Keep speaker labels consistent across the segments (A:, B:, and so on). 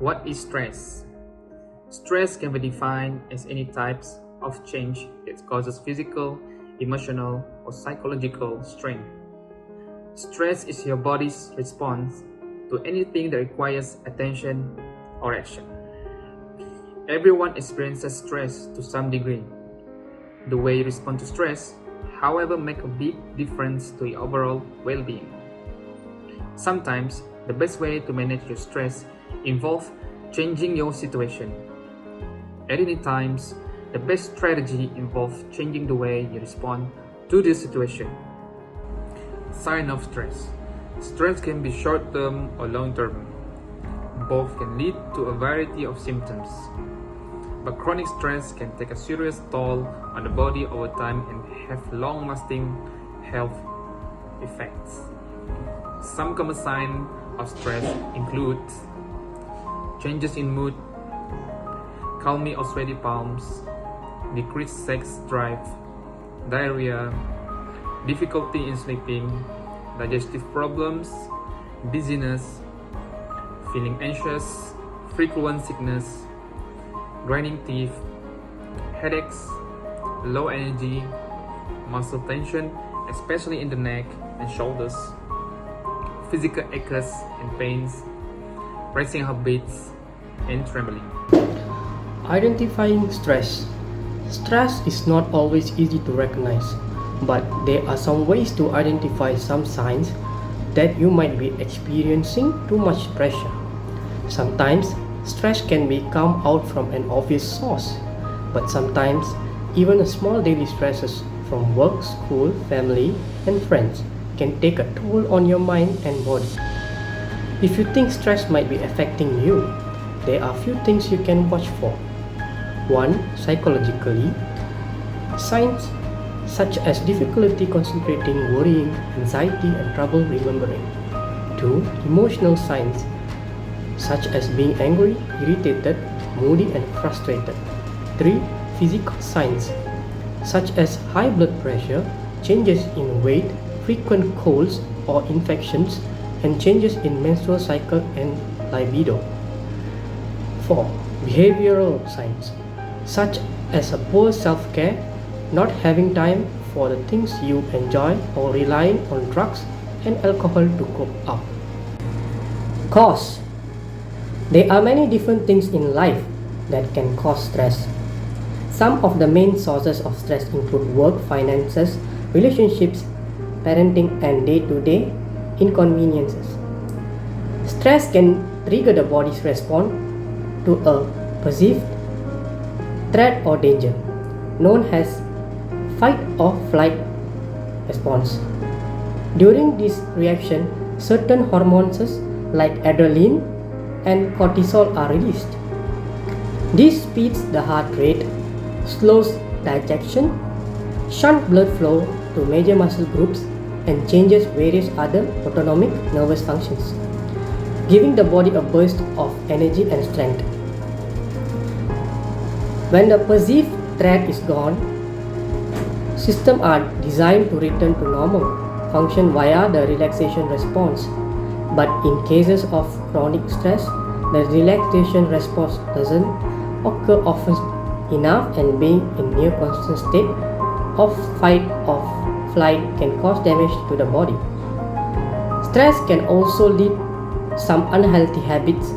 A: What is stress? Stress can be defined as any types of change that causes physical, emotional, or psychological strain. Stress is your body's response to anything that requires attention or action. Everyone experiences stress to some degree. The way you respond to stress, however, makes a big difference to your overall well-being. Sometimes, the best way to manage your stress involves changing your situation. At any times, the best strategy involves changing the way you respond to the situation. Sign of stress. Stress can be short-term or long-term. Both can lead to a variety of symptoms. But chronic stress can take a serious toll on the body over time and have long-lasting health effects. Some common signs of stress include changes in mood, clammy or sweaty palms, decreased sex drive, diarrhea, difficulty in sleeping, digestive problems, dizziness, feeling anxious, frequent sickness, grinding teeth, headaches, low energy, muscle tension, especially in the neck and shoulders, physical aches and pains, racing heartbeats, and trembling.
B: Identifying stress. Stress is not always easy to recognize, but there are some ways to identify some signs that you might be experiencing too much pressure. Sometimes, stress can come out from an obvious source, but sometimes, even a small daily stresses from work, school, family, and friends can take a toll on your mind and body. If you think stress might be affecting you, there are a few things you can watch for. 1. Psychologically, signs such as difficulty concentrating, worrying, anxiety, and trouble remembering. 2. Emotional signs such as being angry, irritated, moody, and frustrated. 3. Physical signs such as high blood pressure, changes in weight, frequent colds or infections, and changes in menstrual cycle and libido. 4. Behavioral signs such as a poor self-care, not having time for the things you enjoy, or relying on drugs and alcohol to cope up. Cause. There are many different things in life that can cause stress. Some of the main sources of stress include work, finances, relationships, parenting, and day-to-day inconveniences. Stress can trigger the body's response to a perceived threat or danger, known as fight or flight response. During this reaction, certain hormones like adrenaline and cortisol are released. This speeds the heart rate, slows digestion, shunts blood flow to major muscle groups, and changes various other autonomic nervous functions, giving the body a burst of energy and strength. When the perceived threat is gone, systems are designed to return to normal function via the relaxation response. But in cases of chronic stress, the relaxation response doesn't occur often enough, and being in near constant state of fight or flight can cause damage to the body. Stress can also lead some unhealthy habits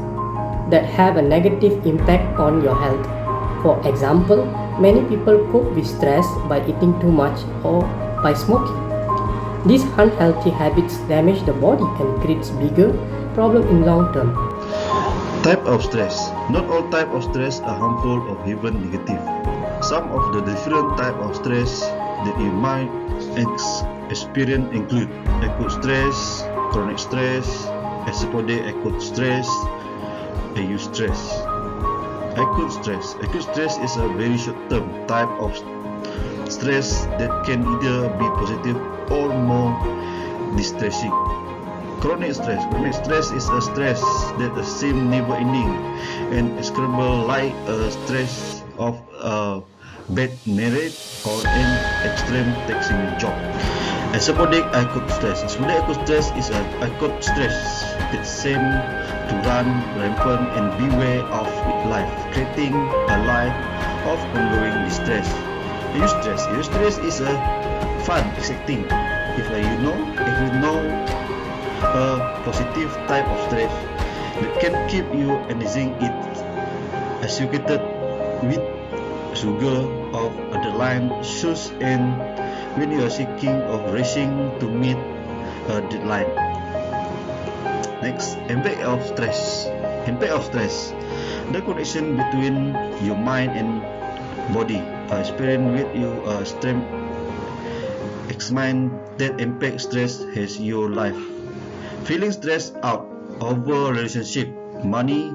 B: that have a negative impact on your health. For example, many people cope with stress by eating too much or by smoking. These unhealthy habits damage the body and creates bigger problems in long term.
C: Type of stress. Not all type of stress are harmful or even negative. Some of the different type of stress that you might experience include acute stress, chronic stress, episodic acute stress, eustress. Acute stress. Acute stress is a very short-term type of stress that can either be positive or more distressing. Chronic stress. Chronic stress is a stress that seems never ending and describable like a stress of a bad marriage or an extreme taxing job. Episodic acute stress. Episodic acute stress is an acute stress that seems to run rampant and beware of life, creating a life of ongoing distress. Eustress. Eustress is a fun, exciting. If you know a positive type of stress that can keep you energizing, it associated with sugar of underlying source and when you are seeking of racing to meet a deadline. Next, impact of stress. Impact of stress. The connection between your mind and body. Experience with your strength examine that impact stress has your life. Feeling stressed out over relationship, money,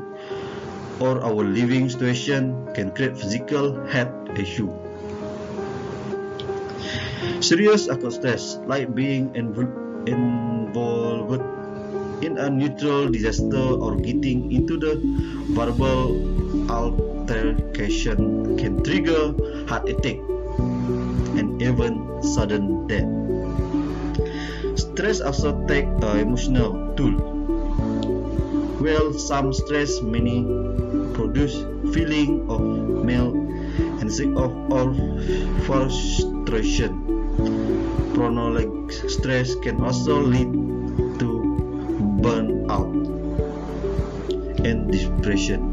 C: or our living situation can create physical health issue. Serious acute stress, like being involved in a natural disaster or getting into the verbal altercation, can trigger heart attack and even sudden death. Stress also takes an emotional toll. While some stress may produce feeling of anxiety or frustration, prolonged stress can also lead to burnout and depression.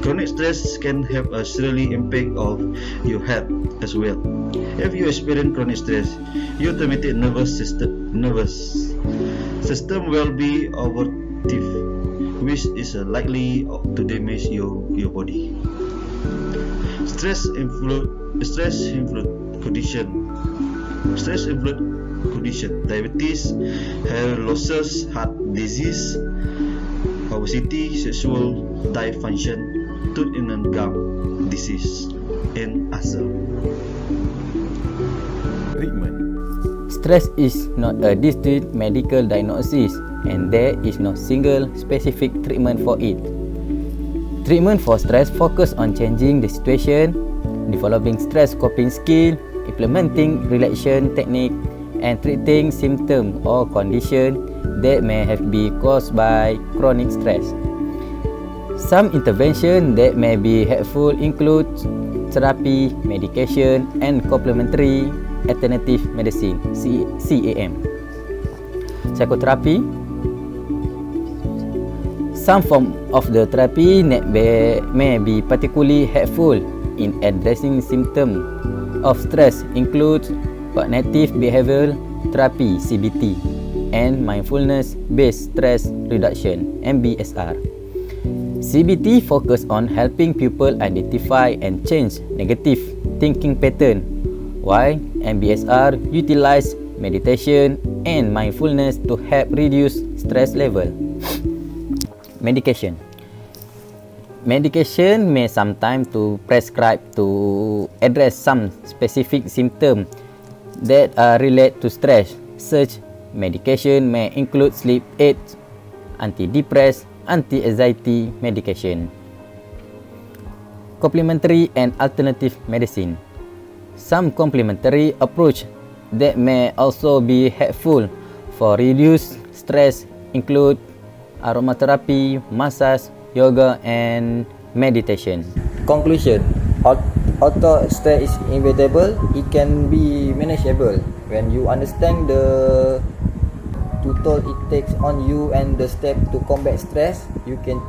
C: Chronic stress can have a serious impact on your health as well. If you experience chronic stress, your automatic nervous system will be overactive, which is likely to damage your body. Stress influence condition. Diabetes, hair losses, heart disease, obesity, sexual dysfunction, tooth and gum disease, and asthma.
D: Treatment. Stress is not a distinct medical diagnosis and there is no single specific treatment for it. Treatment for stress focus on changing the situation, developing stress coping skill, implementing relaxation technique, and treating symptom or condition that may have been caused by chronic stress. Some intervention that may be helpful include therapy, medication, and complementary alternative medicine (CAM). Psychotherapy. Some form of the therapy may be particularly helpful in addressing symptoms of stress include cognitive behavioral therapy (CBT) and mindfulness-based stress reduction (MBSR). CBT focus on helping people identify and change negative thinking pattern, while MBSR utilize meditation and mindfulness to help reduce stress level. Medication. Medication may sometimes to prescribe to address some specific symptoms that are related to stress. Such medication may include sleep aids, antidepressants, anti-anxiety medication. Complementary and alternative medicine. Some complementary approach that may also be helpful for reduced stress include aromatherapy, massage, yoga, and meditation.
E: Conclusion. Although stress is inevitable, it can be manageable. When you understand the toll it takes on you and the step to combat stress, you can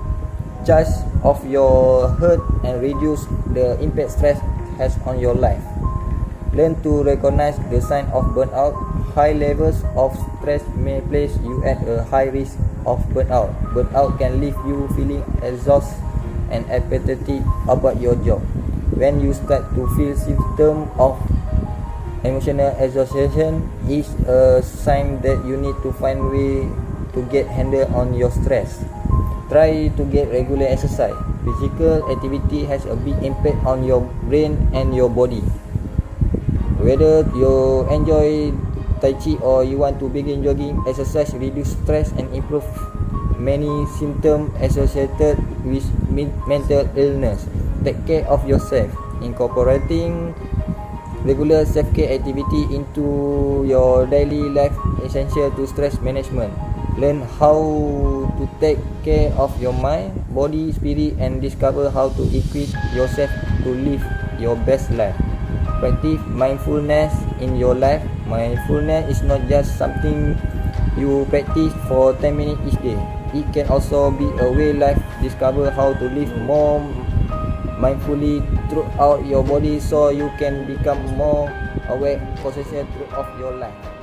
E: charge off your hurt and reduce the impact stress has on your life. Learn to recognize the sign of burnout. High levels of stress may place you at a high risk of burnout. Burnout can leave you feeling exhausted and apathetic about your job. When you start to feel symptoms of emotional exhaustion, is a sign that you need to find way to get handle on your stress. Try to get regular exercise. Physical activity has a big impact on your brain and your body. Whether you enjoy Tai Chi or you want to begin jogging, exercise reduce stress and improve many symptoms associated with mental illness. Take care of yourself. Incorporating regular self-care activity into your daily life essential to stress management. Learn how to take care of your mind, body, spirit, and discover how to equip yourself to live your best life. Practice mindfulness in your life. Mindfulness is not just something you practice for 10 minutes each day. It can also be a way life. Discover how to live more mindfully throughout your body so you can become more aware, conscious throughout your life.